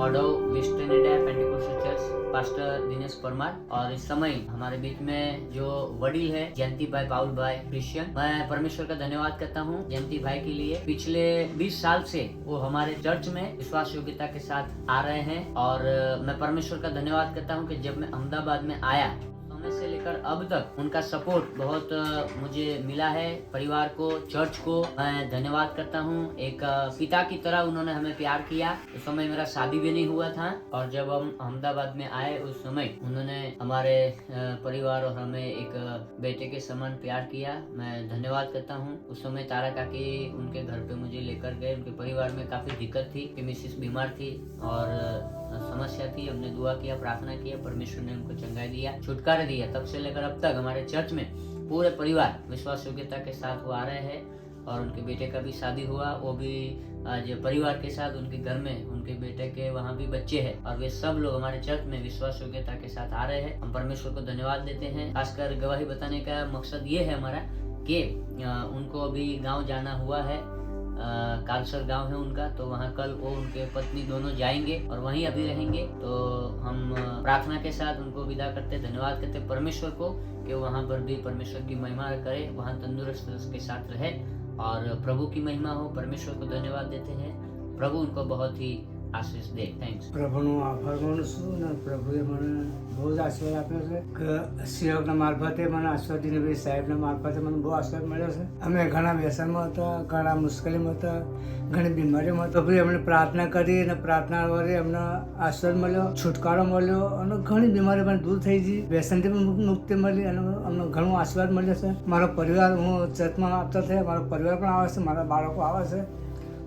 Auto वेस्टर्नडा Pentecostal church pastor Dinesh Parmar. और इस समय हमारे बीच में जो वडील है जयंती भाई पाउल भाई क्रिश्चियन, मैं परमेश्वर का धन्यवाद करता हूँ जयंती भाई के लिए। पिछले 20 साल से वो हमारे चर्च में विश्वास योग्यता के साथ आ रहे हैं और मैं परमेश्वर का धन्यवाद करता हूँ कि जब मैं अहमदाबाद में आया से लेकर अब तक उनका सपोर्ट बहुत मुझे मिला है। परिवार को, चर्च को मैं धन्यवाद करता हूँ। एक पिता की तरह उन्होंने हमें प्यार किया। उस समय मेरा शादी भी नहीं हुआ था और जब हम अहमदाबाद में आए उस समय उन्होंने हमारे परिवार और हमें एक बेटे के समान प्यार किया। मैं धन्यवाद करता हूँ। उस समय तारा काकी उनके घर पे मुझे लेकर गए। उनके परिवार में काफी दिक्कत थी कि मिसिस बीमार थी और समस्या थी। हमने दुआ किया, प्रार्थना किया, परमेश्वर ने उनको चंगाई दिया, छुटकारा दिया। तब से लेकर अब तक हमारे चर्च में पूरे परिवार विश्वास योग्यता के साथ वो आ रहे हैं और उनके बेटे का भी शादी हुआ। वो भी आज परिवार के साथ उनके घर में उनके बेटे के वहाँ भी बच्चे हैं और वे सब लोग हमारे चर्च में विश्वास योग्यता के साथ आ रहे हैं। हम परमेश्वर को धन्यवाद देते हैं। खासकर गवाही बताने का मकसद ये है हमारा कि उनको अभी गाँव जाना हुआ है। कालसर गांव है उनका, तो वहाँ कल वो उनके पत्नी दोनों जाएंगे और वहीं अभी रहेंगे। तो हम प्रार्थना के साथ उनको विदा करते, धन्यवाद करते परमेश्वर को कि वहाँ पर भी परमेश्वर की महिमा करे, वहाँ तंदुरुस्त के साथ रहे और प्रभु की महिमा हो। परमेश्वर को धन्यवाद देते हैं। प्रभु उनको बहुत ही आशीष दे। थैंक्स। પ્રભુનો આભાર માનું છું ને પ્રભુએ મને બહુ જ આશીર્વાદ આપ્યો છે કે સેવકના મારફતે મને આશીર્વાદ દિનેશભાઈ સાહેબના મારફતે મને બહુ આશીર્વાદ મળ્યો છે। અમે ઘણા વ્યસનમાં હતા, ઘણા મુશ્કેલીમાં હતા, ઘણી બીમારીમાં હતા। પ્રભુએ અમને પ્રાર્થના કરી અને પ્રાર્થના વડે અમને આશીર્વાદ મળ્યો, છુટકારો મળ્યો અને ઘણી બીમારી પણ દૂર થઈ ગઈ, વ્યસનથી પણ મુક્તિ મળી અને અમને ઘણો આશીર્વાદ મળ્યો છે। મારો પરિવાર, હું ચર્ચમાં આવતા થયા, મારો પરિવાર પણ આવે છે, મારા બાળકો આવે છે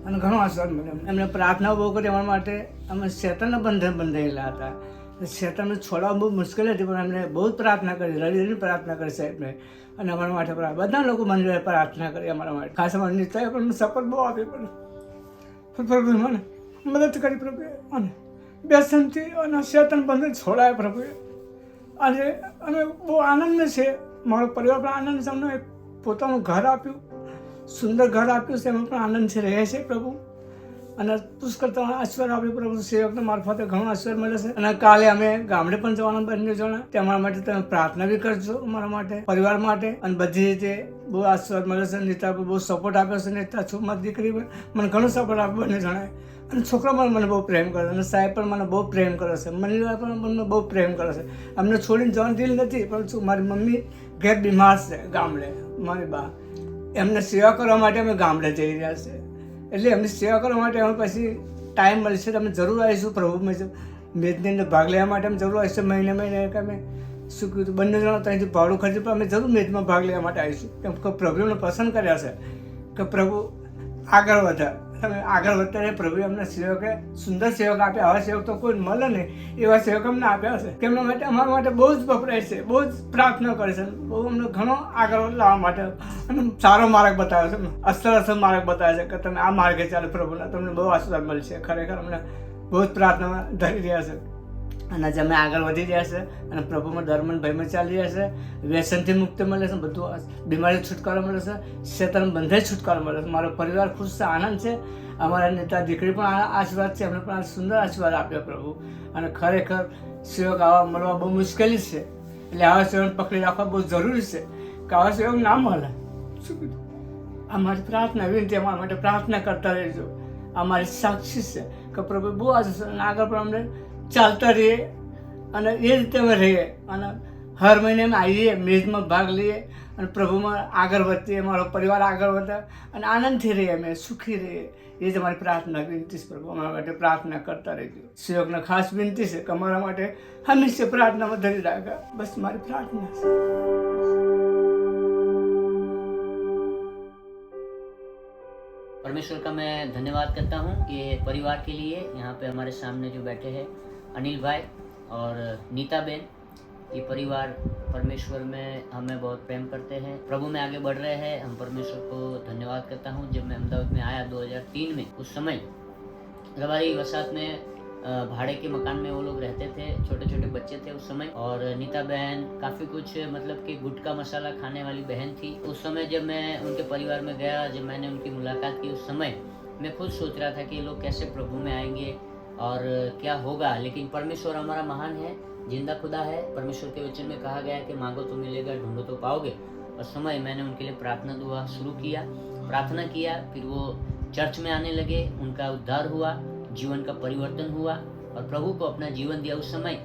અને ઘણો આશીર્વાદ મળ્યો। એમને પ્રાર્થનાઓ બહુ કરી અમારા માટે। અમે શેતાનના બંધન બંધાયેલા હતા, શેતાનને છોડાવવા બહુ મુશ્કેલ હતી, પણ એમને બહુ પ્રાર્થના કરી, રડી રડી પ્રાર્થના કરી સાહેબને અને અમારા માટે બધા લોકો મંદિરે પ્રાર્થના કરી અમારા માટે। ખાસ અમારી નીતાએ પણ સપોર્ટ બહુ આપી પણ પ્રભુએ મને મદદ કરી પ્રભુએ અને વ્યસનથી અને શેતાન બંધન છોડાય પ્રભુએ। આજે અમે બહુ આનંદ છે, મારો પરિવાર પણ આનંદ છે। અમને એક પોતાનું ઘર આપ્યું, સુંદર ઘર આપ્યું છે, એમાં પણ આનંદ છે, રહે છે પ્રભુ અને પુષ્કળ તમને આશીર્વાદ આપ્યો પ્રભુ। સેવકના મારફતે ઘણો આશીર્વાદ મળે છે અને કાલે અમે ગામડે પણ જવાના બંને જણા, તમારા માટે તમે પ્રાર્થના બી કરજો અમારા માટે, પરિવાર માટે અને બધી રીતે બહુ આશીર્વાદ મળે છે। નેતા બહુ સપોર્ટ આપ્યો છે, નેતા મારી દીકરી મને ઘણો સપોર્ટ આપ્યો બંને જણાએ અને છોકરા પણ મને બહુ પ્રેમ કરે અને સાહેબ પણ મને બહુ પ્રેમ કરે છે, મનીષભાઈ પણ મને બહુ પ્રેમ કરે છે। અમને છોડીને જવાનું દિલ નથી, પરંતુ મારી મમ્મી ઘેર બીમાર છે ગામડે, મારી બા, એમને સેવા કરવા માટે અમે ગામડે જઈ રહ્યા છીએ। એટલે એમની સેવા કરવા માટે અમે પછી ટાઈમ મળશે તો અમે જરૂર આવીશું પ્રભુ મેચની અંદર ભાગ લેવા માટે અમે જરૂર આવીશું। મહિને કે અમે શું કીધું બંને જણા ત્યાંથી ભાડું ખર્ચું પણ અમે જરૂર મેચમાં ભાગ લેવા માટે આવીશું, કેમ કે પ્રભુ અમને પસંદ કર્યા છે કે પ્રભુ આગળ વધે, તમે આગળ વધતા રહે। પ્રભુએ અમને સેવકે સુંદર સેવક આપ્યા, આવા સેવક તો કોઈ મળે નહીં, એવા સેવક અમને આપ્યા છે કે એમના માટે અમારા માટે બહુ જ વપરાય છે, બહુ જ પ્રાર્થના કરે છે, બહુ અમને ઘણો આગળ લાવવા માટે અને સારો માર્ગ બતાવે છે, અસલ માર્ગ બતાવે છે કે તમે આ માર્ગે ચાલો પ્રભુના, તમને બહુ આશીર્વાદ મળશે। ખરેખર અમને બહુ જ પ્રાર્થના ધરી રહ્યા છે અને આજે અમે આગળ વધી રહ્યા છે અને પ્રભુમાં ધર્મન ભયમાં ચાલી રહ્યા છે। વ્યસનથી મુક્તિ મળે છે, બધું બીમારી છુટકારો મળે છે, શેતાન બંધાઈ છુટકારો મળે છે। મારો પરિવાર ખુશ છે, આનંદ છે। અમારા નેતા દીકરી પણ આશીર્વાદ છે, એમને પણ સુંદર આશીર્વાદ આપ્યો પ્રભુ અને ખરેખર સેવક આવા મળવા બહુ મુશ્કેલી છે, એટલે આવા સેવક પકડી રાખવા બહુ જરૂરી છે કે આવા સેવક ના મળે। શું કીધું? અમારી પ્રાર્થના વિનંતી, અમારા માટે પ્રાર્થના કરતા રહેજો। અમારી સાક્ષી છે કે પ્રભુ બહુ આશીષ અને આગળ પણ અમને ચાલતા રહીએ અને એ રીતે અમે રહીએ અને હર મહિને અમે આવીએ, મેચમાં ભાગ લઈએ અને પ્રભુમાં આગળ વધીએ, અમારો પરિવાર આગળ વધે અને આનંદથી રહીએ, અમે સુખી રહીએ। એ જ અમારી પ્રાર્થના વિનંતી છે પ્રભુ, અમારા માટે પ્રાર્થના કરતા રહેજો। સેવકને ખાસ વિનંતી છે કે અમારા માટે હંમેશા પ્રાર્થનામાં ધરી રાખે, બસ મારી પ્રાર્થના છે। परमेश्वर का मैं धन्यवाद करता हूँ ये परिवार के लिए। यहाँ पे हमारे सामने जो बैठे हैं अनिल भाई और नीता बेन, ये परिवार परमेश्वर में हमें बहुत प्रेम करते हैं, प्रभु में आगे बढ़ रहे हैं। हम परमेश्वर को धन्यवाद करता हूँ। जब मैं अहमदाबाद में आया 2003 में, उस समय रबारी वसात में भाड़े के मकान में वो लोग रहते थे, छोटे छोटे बच्चे थे उस समय। और नीता बहन काफ़ी कुछ मतलब कि गुटखा मसाला खाने वाली बहन थी। उस समय जब मैं उनके परिवार में गया, जब मैंने उनकी मुलाकात की, उस समय मैं खुद सोच रहा था कि ये लोग कैसे प्रभु में आएंगे, और क्या होगा, लेकिन परमेश्वर हमारा महान है, जिंदा खुदा है। परमेश्वर के वचन में कहा गया है कि मांगो तो मिलेगा, ढूंढो तो पाओगे। और समय मैंने उनके लिए प्रार्थना दुआ शुरू किया, प्रार्थना किया, फिर वो चर्च में आने लगे, उनका उद्धार हुआ, जीवन का परिवर्तन हुआ और प्रभु को अपना जीवन दिया। उस समय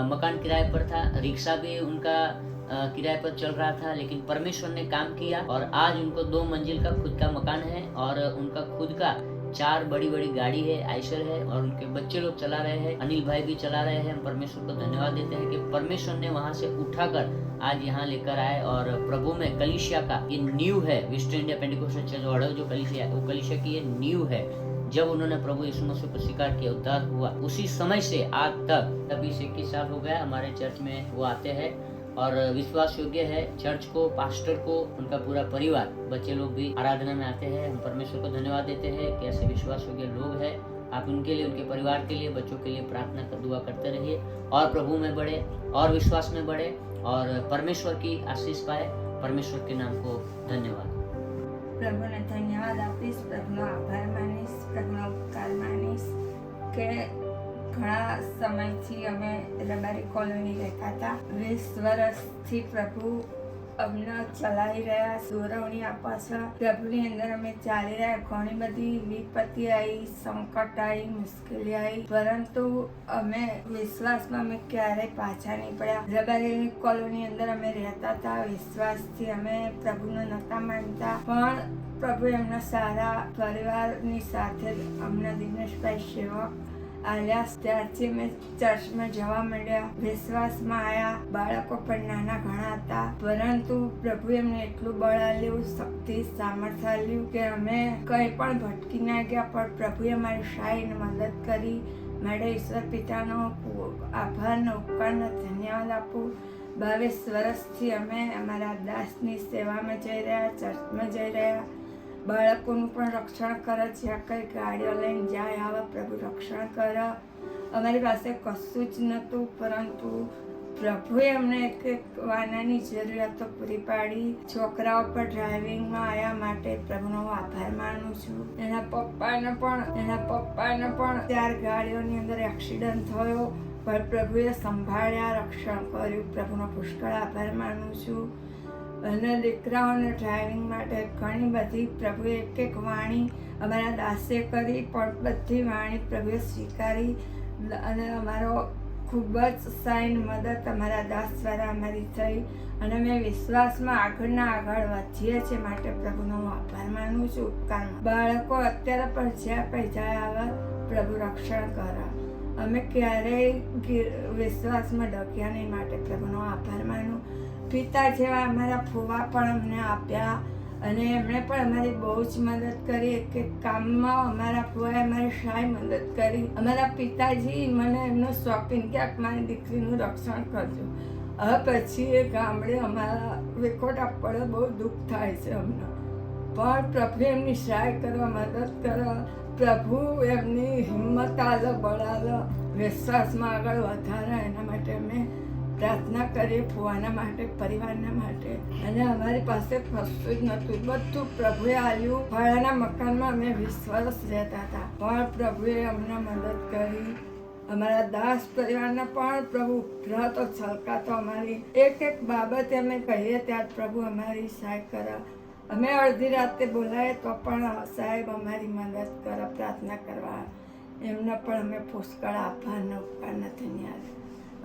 मकान किराए पर था, रिक्शा भी उनका किराए पर चल रहा था, लेकिन परमेश्वर ने काम किया और आज उनको 2 मंजिल का खुद का मकान है और उनका खुद का 4 बड़ी बड़ी गाड़ी है, आइशर है और उनके बच्चे लोग चला रहे हैं, अनिल भाई भी चला रहे हैं। हम परमेश्वर को धन्यवाद देते हैं कि परमेश्वर ने वहां से उठाकर आज यहाँ लेकर आए और प्रभु में कलीसिया का ये न्यू है। Western India Pentecostal church Vadodara जो कलीसिया है, वो कलीसिया की ये न्यू है। जब उन्होंने प्रभु यीशु मसीह को स्वीकार किया, उद्धार हुआ, उसी समय से आज तक 20-21 साल हो गया हमारे चर्च में वो आते हैं और विश्वास योग्य है। चर्च को, पास्टर को, उनका पूरा परिवार, बच्चे लोग भी आराधना में आते हैं। हम परमेश्वर को धन्यवाद देते हैं कि ऐसे विश्वास योग्य लोग हैं। आप उनके लिए, उनके परिवार के लिए, बच्चों के लिए प्रार्थना कर दुआ करते रहिए और प्रभु में बढ़े और विश्वास में बढ़े और परमेश्वर की आशीष पाए। परमेश्वर के नाम को धन्यवाद। પ્રભુને ધન્યવાદ આપીશ, પ્રભુનો આભાર માનીશ, પ્રભુનો ઉપકાર માનીશ કે ઘણા સમયથી અમે રબારી કોલોની રહેતા હતા। 20 વર્ષથી પ્રભુ અમને ચલાવી રહ્યા, દોરવણી આપવા છે। પ્રભુની અંદર અમે ચાલી રહ્યા। ઘણી બધી વિપત્તિ આવી, સંકટ આવી, મુશ્કેલી આવી, પરંતુ અમે વિશ્વાસમાં અમે ક્યારેય પાછા નહીં પડ્યા। રબારી કોલોની અંદર અમે રહેતા હતા, વિશ્વાસથી અમે પ્રભુને નહોતા માનતા, પણ પ્રભુ એમના સારા પરિવારની સાથે અમને દિનેશભાઈ સેવક આલ્યા, ત્યારથી અમે ચર્ચમાં જવા માંડ્યા, વિશ્વાસમાં આવ્યા। બાળકો પણ નાના ઘણા હતા, પરંતુ પ્રભુએ અમને એટલું બળ આપ્યું, શક્તિ, સામર્થ્ય આપ્યું કે અમે કંઈ પણ ભટકી ના ગયા, પણ પ્રભુએ અમારી સહાયને મદદ કરી। માટે ઈશ્વર પિતાનો આભારનો ઉપકારનો ધન્યવાદ આપું। 22 વર્ષથી અમે અમારા દાસની સેવામાં જઈ રહ્યા, ચર્ચમાં જઈ રહ્યા। બાળકોનું પણ રક્ષણ કરે, જ્યાં કંઈ ગાડીઓ લઈને જાય આવે, પ્રભુ રક્ષણ કરે। અમારી પાસે કશું જ નહોતું, પરંતુ પ્રભુએ અમને એક વાનાની જરૂરિયાતો પૂરી પાડી। છોકરાઓ પણ ડ્રાઇવિંગમાં આવ્યા, માટે પ્રભુનો આભાર માનું છું। એના પપ્પાને પણ 4 ગાડીઓની અંદર એક્સિડન્ટ થયો, પણ પ્રભુએ સંભાળ્યા, રક્ષણ કર્યું। પ્રભુનો પુષ્કળ આભાર માનું છું। અને દીકરાઓને ડ્રાઇવિંગ માટે ઘણી બધી પ્રભુએ એક વાણી અમારા દાસે કરી, પણ બધી વાણી પ્રભુએ સ્વીકારી અને અમારો ખૂબ જ સાઈન મદદ અમારા દાસ દ્વારા અમારી થઈ અને અમે વિશ્વાસમાં આગળના આગળ વધીએ છીએ। માટે પ્રભુનો હું આભાર માનું છું, ઉપકારમાં। બાળકો અત્યારે પણ જ્યાં કંઈ જાય આવે, પ્રભુ રક્ષણ કરે। અમે ક્યારેય વિશ્વાસમાં ડગ્યા નહીં, માટે પ્રભુનો આભાર માનું। પિતા જેવા અમારા ફુવા પણ અમને આપ્યા અને એમણે પણ અમારી બહુ જ મદદ કરી। એક એક કામમાં અમારા ફુવાએ અમારી સહાય મદદ કરી। અમારા પિતાજી મને એમનો સોંપીને ક્યાંક મારી દીકરીનું રક્ષણ કરજો। હવે પછી એ ગામડે અમારા વિખોટા પડે, બહુ દુઃખ થાય છે અમને, પણ પ્રભુ એમની સહાય કરવા, મદદ કરે। પ્રભુ એમની હિંમત આલે, બળ આલે, વિશ્વાસમાં આગળ વધારે। એના માટે અમે પ્રાર્થના કરીએ, ફુવાના માટે, પરિવારના માટે। અને અમારી પાસે કશું જ નહોતું, બધું પ્રભુએ આપ્યું। ભાડાના મકાનમાં અમે 20 વર્ષ રહેતા હતા, પણ પ્રભુએ અમને મદદ કરી। અમારા દાસ પરિવારને પણ પ્રભુ ઉભરાતો, છલકાતો, અમારી એક એક બાબતે અમે કહીએ ત્યારે પ્રભુ અમારી સહાય કરે। અમે અડધી રાતે બોલાય તો પણ સાહેબ અમારી મદદ કરે પ્રાર્થના કરવા। એમને પણ અમે પુષ્કળ આભારનો ઉપકારનો ધન્યવાદ।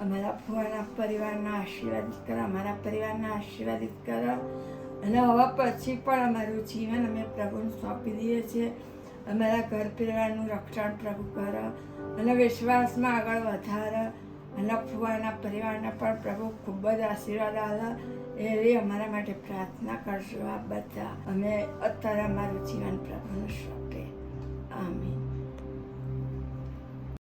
અમારા ફુવાના પરિવારના આશીર્વાદિત કરો, અમારા પરિવારના આશીર્વાદિત કરો અને હવે પછી પણ અમારું જીવન અમે પ્રભુને સોંપી દઈએ છીએ। અમારા ઘર પરિવારનું રક્ષણ પ્રભુ કરે અને વિશ્વાસમાં આગળ વધારે અને ફુવાના પરિવારને પણ પ્રભુ ખૂબ જ આશીર્વાદ આલે એવી અમારા માટે પ્રાર્થના કરજો। આ બધા અમે અત્યારે અમારું જીવન પ્રભુનું સોંપીએ।